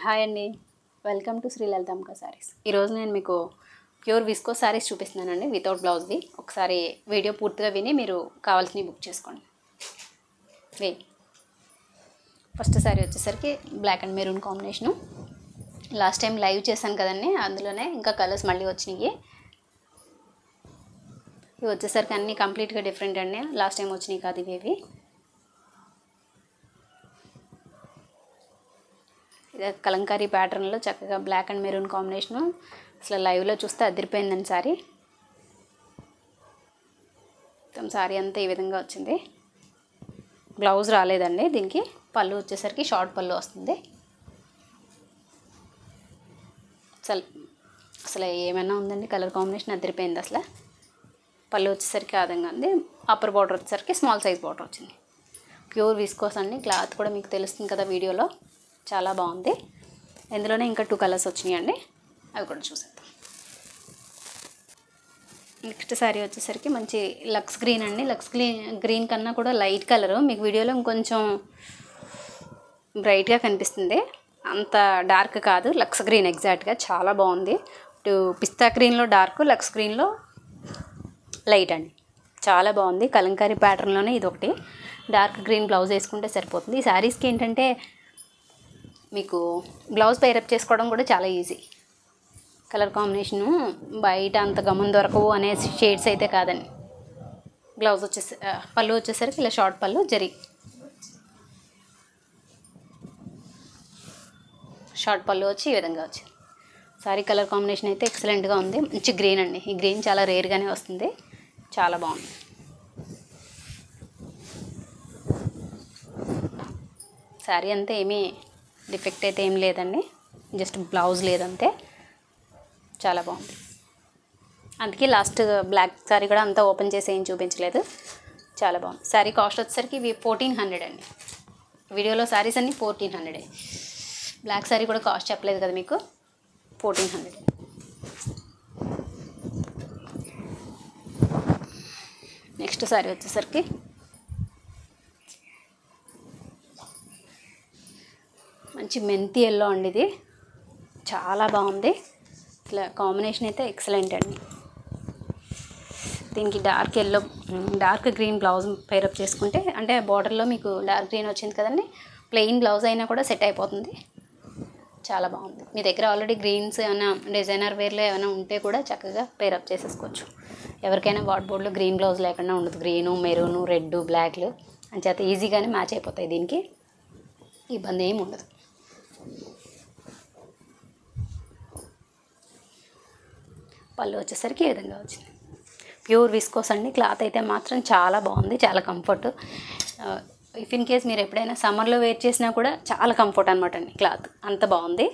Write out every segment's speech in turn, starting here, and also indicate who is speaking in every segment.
Speaker 1: Hi అండి, welcome to Shri Lalitambika saris. ఈరోజు నేను మీకు ప్యూర్ విస్కో సారీస్ చూపిస్తున్నానండి, వితౌట్ బ్లౌజ్ది. ఒకసారి వీడియో పూర్తిగా విని మీరు కావాల్సినవి బుక్ చేసుకోండి. ఫస్ట్ సారీ వచ్చేసరికి black and maroon combination. Last time live చేశాను కదండి, అందులోనే ఇంకా కలర్స్ మళ్ళీ వచ్చినాయి. ఇవి వచ్చేసరికి అన్నీ కంప్లీట్గా డిఫరెంట్ అండి, లాస్ట్ టైం వచ్చినాయి కాదు ఇవి. ఇది కలంకారీ ప్యాటర్న్లో చక్కగా బ్లాక్ అండ్ మెరూన్ కాంబినేషను. అసలు లైవ్లో చూస్తే అదిరిపోయిందండి సారీ. మొత్తం సారీ అంతా ఈ విధంగా వచ్చింది. బ్లౌజ్ రాలేదండి దీనికి. పళ్ళు వచ్చేసరికి షార్ట్ పళ్ళు వస్తుంది. అసలు ఏమైనా ఉందండి, కలర్ కాంబినేషన్ అదిరిపోయింది అసలు. పళ్ళు వచ్చేసరికి ఆ విధంగా ఉంది. అప్పర్ బార్డర్ వచ్చేసరికి స్మాల్ సైజ్ బార్డర్ వచ్చింది. ప్యూర్ విస్కోస్ అండి, క్లాత్ కూడా మీకు తెలుస్తుంది కదా వీడియోలో. చాలా బాగుంది. ఇందులోనే ఇంకా 2 కలర్స్ వచ్చినాయండి, అవి కూడా చూసేద్దాం. నెక్స్ట్ శారీ వచ్చేసరికి మంచి లక్స్ గ్రీన్ అండి. లక్స్ గ్రీన్ కన్నా కూడా లైట్ కలరు. మీకు వీడియోలో ఇంకొంచెం బ్రైట్గా కనిపిస్తుంది, అంత డార్క్ కాదు. లక్స్ గ్రీన్ ఎగ్జాక్ట్గా చాలా బాగుంది. పిస్తా గ్రీన్లో డార్క్, లక్స్ గ్రీన్లో లైట్ అండి. చాలా బాగుంది. కలంకారీ ప్యాటర్న్లోనే ఇది ఒకటి. డార్క్ గ్రీన్ బ్లౌజ్ వేసుకుంటే సరిపోతుంది. ఈ శారీస్కి ఏంటంటే మీకు బ్లౌజ్ పేరప్ చేసుకోవడం కూడా చాలా ఈజీ. కలర్ కాంబినేషను బయట అంత గమనం దొరకవు అనే షేడ్స్ అయితే కాదండి. బ్లౌజ్ పళ్ళు వచ్చేసరికి ఇలా షార్ట్ పళ్ళు షార్ట్ పళ్ళు వచ్చి ఈ విధంగా వచ్చింది. సారీ కలర్ కాంబినేషన్ అయితే ఎక్సలెంట్గా ఉంది. మంచి గ్రీన్ అండి. ఈ గ్రీన్ చాలా రేర్గానే వస్తుంది, చాలా బాగుంది. సారీ అంతా ఏమీ డిఫెక్ట్ అయితే ఏం లేదండి, జస్ట్ బ్లౌజ్ లేదంతే. చాలా బాగుంది. అందుకే లాస్ట్ బ్లాక్ సారీ కూడా అంతా ఓపెన్ చేసి ఏం చూపించలేదు. చాలా బాగుంది. సారీ కాస్ట్ వచ్చేసరికి ఇవి 1400 అండి. వీడియోలో సారీస్ అన్నీ 1400. బ్లాక్ సారీ కూడా కాస్ట్ చెప్పలేదు కదా మీకు, 1400. నెక్స్ట్ సారీ వచ్చేసరికి మంచి మెంతి ఎల్లో అండి. ఇది చాలా బాగుంది. ఇట్లా కాంబినేషన్ అయితే ఎక్సలెంట్ అండి. దీనికి డార్క్ గ్రీన్ బ్లౌజ్ పేరప్ చేసుకుంటే, అంటే బార్డర్లో మీకు డార్క్ గ్రీన్ వచ్చింది కదండి, ప్లెయిన్ బ్లౌజ్ అయినా కూడా సెట్ అయిపోతుంది. చాలా బాగుంది. మీ దగ్గర ఆల్రెడీ గ్రీన్స్ ఏమైనా డిజైనర్ వేర్లో ఏమైనా ఉంటే కూడా చక్కగా పేరప్ చేసేసుకోవచ్చు. ఎవరికైనా వార్డ్రోబ్లో గ్రీన్ బ్లౌజ్ లేకుండా ఉండదు. గ్రీను, మెరూను, రెడ్, బ్లాక్లు అంచేత ఈజీగానే మ్యాచ్ అయిపోతాయి. దీనికి ఇబ్బంది ఏమి ఉండదు. పళ్ళు వచ్చేసరికి ఈ విధంగా వచ్చింది. ప్యూర్ విస్కోస్ అండి. క్లాత్ అయితే మాత్రం చాలా బాగుంది, చాలా కంఫర్ట్. ఇఫ్ ఇన్ కేస్ మీరు ఎప్పుడైనా సమ్మర్లో వేర్ చేసినా కూడా చాలా కంఫర్ట్ అనమాట అండి. క్లాత్ అంత బాగుంది.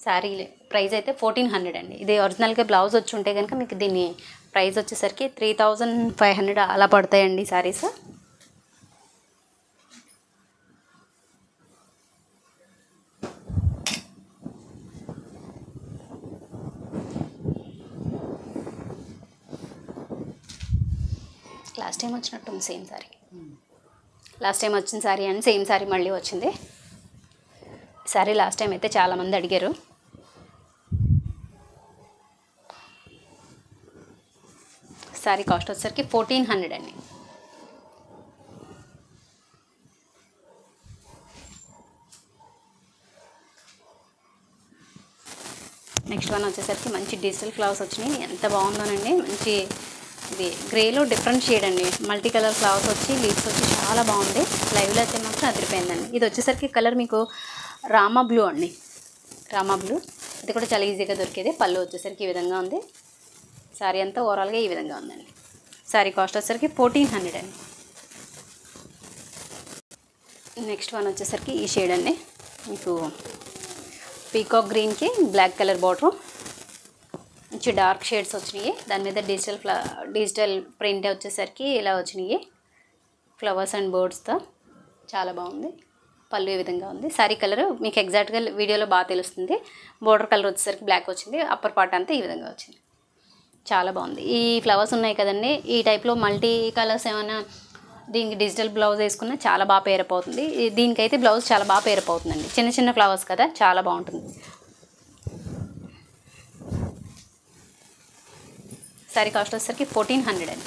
Speaker 1: శారీ ప్రైస్ అయితే 1400 అండి. ఇది ఒరిజినల్గా బ్లౌజ్ వచ్చి ఉంటే కనుక మీకు దీని ప్రైస్ వచ్చేసరికి 3500 అలా పడతాయండి శారీస్. లాస్ట్ టైం వచ్చినట్టుంది సేమ్ సారీ. లాస్ట్ టైం వచ్చిన సారీ అండ్ సేమ్ సారీ మళ్ళీ వచ్చింది. సారీ లాస్ట్ టైం అయితే చాలామంది అడిగారు. సారీ కాస్ట్ వచ్చేసరికి 1400 అండి. నెక్స్ట్ వన్ వచ్చేసరికి మంచి డిజిటల్ ఫ్లవర్స్ వచ్చినాయి. ఎంత బాగుందోనండి. మంచి ఇది గ్రేలో డిఫరెంట్ షేడ్ అండి. మల్టీ కలర్ ఫ్లవర్స్ వచ్చి లీవ్స్ వచ్చి చాలా బాగుంది. లైవ్లో అయితే మాత్రం అదిరిపోయిందండి. ఇది వచ్చేసరికి కలర్ మీకు రామా బ్లూ అండి. రామా బ్లూ ఇది కూడా చాలా ఈజీగా దొరికేది. పళ్ళు వచ్చేసరికి ఈ విధంగా ఉంది. శారీ అంతా ఓవరాల్గా ఈ విధంగా ఉందండి. శారీ కాస్ట్ వచ్చేసరికి 1400 అండి. నెక్స్ట్ వన్ వచ్చేసరికి ఈ షేడ్ అండి. మీకు పీకాక్ గ్రీన్కి బ్లాక్ కలర్ బార్డర్, మంచి డార్క్ షేడ్స్ వచ్చినాయి. దాని మీద డిజిటల్ ప్రింట్ వచ్చేసరికి ఇలా వచ్చినాయి, ఫ్లవర్స్ అండ్ బర్డ్స్తో. చాలా బాగుంది. పళ్ళు ఈ విధంగా ఉంది. శారీ కలర్ మీకు ఎగ్జాక్ట్గా వీడియోలో బాగా తెలుస్తుంది. బోర్డర్ కలర్ వచ్చేసరికి బ్లాక్ వచ్చింది. అప్పర్ పార్ట్ అంతా ఈ విధంగా వచ్చింది. చాలా బాగుంది. ఈ ఫ్లవర్స్ ఉన్నాయి కదండి, ఈ టైప్లో మల్టీ కలర్స్ ఏమైనా దీనికి డిజిటల్ బ్లౌజ్ వేసుకున్న చాలా బాగా పేరప్ అవుతుంది. దీనికైతే బ్లౌజ్ చాలా బాగా పేరప్ అవుతుందండి. చిన్న చిన్న ఫ్లవర్స్ కదా, చాలా బాగుంటుంది. సారీ కాస్ట్ వచ్చేసరికి 1400 అండి.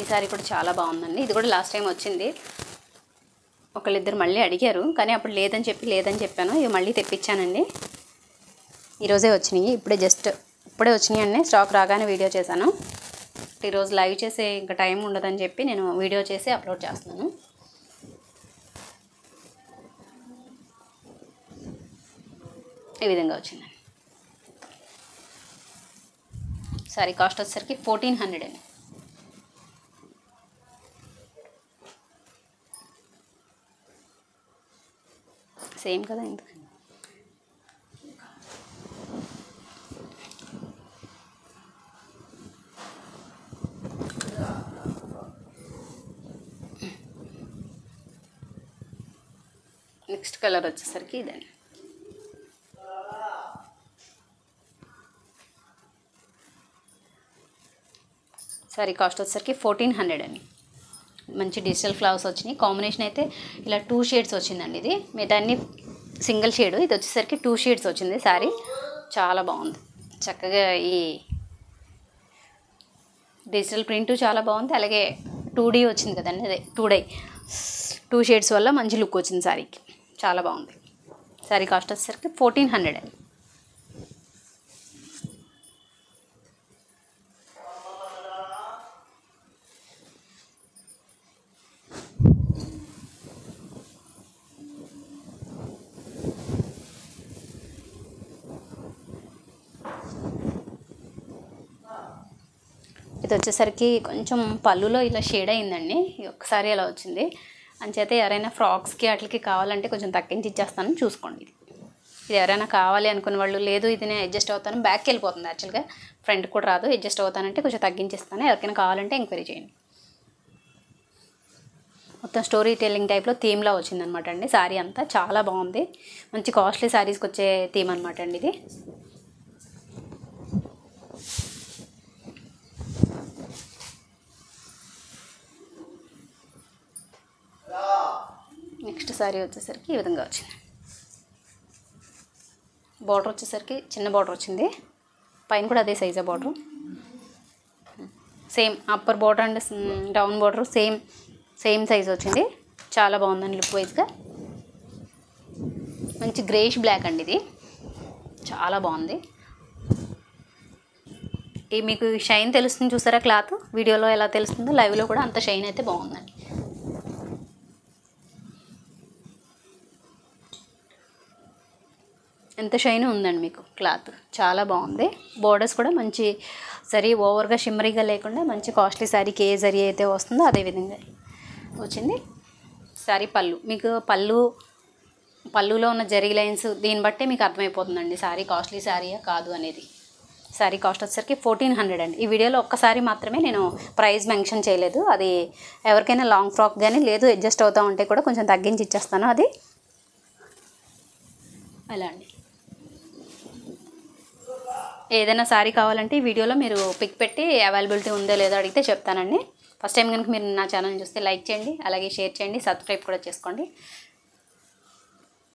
Speaker 1: ఈ సారీ కూడా చాలా బాగుందండి. ఇది కూడా లాస్ట్ టైం వచ్చింది. ఒకళ్ళిద్దరు మళ్ళీ అడిగారు, కానీ అప్పుడు లేదని చెప్పాను. ఇవి మళ్ళీ తెప్పించానండి. ఈరోజే వచ్చినాయి, ఇప్పుడే వచ్చినాయి అండి. స్టాక్ రాగానే వీడియో చేశాను. ఈరోజు లైవ్ చేసే ఇంకా టైం ఉండదని చెప్పి నేను వీడియో చేసి అప్లోడ్ చేస్తున్నాను. ఈ విధంగా వచ్చిందండి. సారీ కాస్ట్ వచ్చేసరికి 1400 అండి. సేమ్ కదా ఇంత. నెక్స్ట్ కలర్ వచ్చేసరికి ఇదండి. సారీ కాస్ట్ వచ్చేసరికి 1400 అండి. మంచి డిజిటల్ ఫ్లవర్స్ వచ్చినాయి. కాంబినేషన్ అయితే ఇలా 2 షేడ్స్ వచ్చిందండి. ఇది మిగతా అన్ని సింగిల్ షేడ్, ఇది వచ్చేసరికి 2 షేడ్స్ వచ్చింది. సారీ చాలా బాగుంది. చక్కగా ఈ డిజిటల్ ప్రింట్ చాలా బాగుంది. అలాగే 2D వచ్చింది కదండి, అదే 2 షేడ్స్ వల్ల మంచి లుక్ వచ్చింది సారీకి. చాలా బాగుంది. సారీ కాస్ట్ వచ్చేసరికి 1400 అండి. ఇది వచ్చేసరికి కొంచెం పళ్ళులో ఇలా షేడ్ అయిందండి. ఒక్కసారి ఇలా వచ్చింది. అంచేతే ఎవరైనా ఫ్రాక్స్కి వాటికి కావాలంటే కొంచెం తగ్గించి ఇచ్చేస్తాను, చూసుకోండి. ఇది ఎవరైనా కావాలి అనుకున్న వాళ్ళు, లేదు ఇది నేను అడ్జస్ట్ అవుతాను, బ్యాక్కి వెళ్ళిపోతుంది యాక్చువల్గా, ఫ్రంట్ కూడా రాదు, అడ్జస్ట్ అవుతానంటే కొంచెం తగ్గించిస్తాను. ఎవరికైనా కావాలంటే ఎంక్వైరీ చేయండి. మొత్తం స్టోరీ టెల్లింగ్ టైప్లో థీమ్లా వచ్చిందనమాట అండి. శారీ అంతా చాలా బాగుంది. మంచి కాస్ట్లీ శారీస్కి వచ్చే థీమ్ అనమాట అండి ఇది. నెక్స్ట్ శారీ వచ్చేసరికి ఈ విధంగా వచ్చింది. బార్డర్ వచ్చేసరికి చిన్న బార్డర్ వచ్చింది. పైన కూడా అదే సైజా border, same upper border and down border same size వచ్చింది. చాలా బాగుందండి లుక్ వైజ్గా. మంచి గ్రేష్ బ్లాక్ అండి ఇది, చాలా బాగుంది. ఈ మీకు షైన్ తెలుస్తుంది చూసారా, క్లాత్ వీడియోలో ఎలా తెలుస్తుందో లైవ్లో కూడా అంత షైన్ అయితే బాగుందండి. ఎంత షైన్ ఉందండి మీకు క్లాత్, చాలా బాగుంది. బోర్డర్స్ కూడా మంచి సరీ ఓవర్గా షిమ్మరీగా లేకుండా మంచి కాస్ట్లీ శారీకి ఏ జరీ అయితే వస్తుందో అదే విధంగా వచ్చింది. శారీ పళ్ళు, మీకు పళ్ళులో ఉన్న జరీ లైన్స్ దీన్ని బట్టే మీకు అర్థమైపోతుందండి శారీ కాస్ట్లీ శారీయా కాదు అనేది. శారీ కాస్ట్ వచ్చేసరికి 1400 అండి. ఈ వీడియోలో ఒక్కసారి మాత్రమే నేను ప్రైస్ మెన్షన్ చేయలేదు. అది ఎవరికైనా లాంగ్ ఫ్రాక్ కానీ లేదు అడ్జస్ట్ అవుతూ ఉంటే కూడా కొంచెం తగ్గించి ఇచ్చేస్తాను. అది అలా అండి. ఏదైనా శారీ కావాలంటే ఈ వీడియోలో మీరు పిక్ పెట్టి అవైలబిలిటీ ఉందో లేదో అడిగితే చెప్తానండి. ఫస్ట్ టైం కనుక మీరు నా ఛానల్ చూస్తే లైక్ చేయండి, అలాగే షేర్ చేయండి, సబ్స్క్రైబ్ కూడా చేసుకోండి.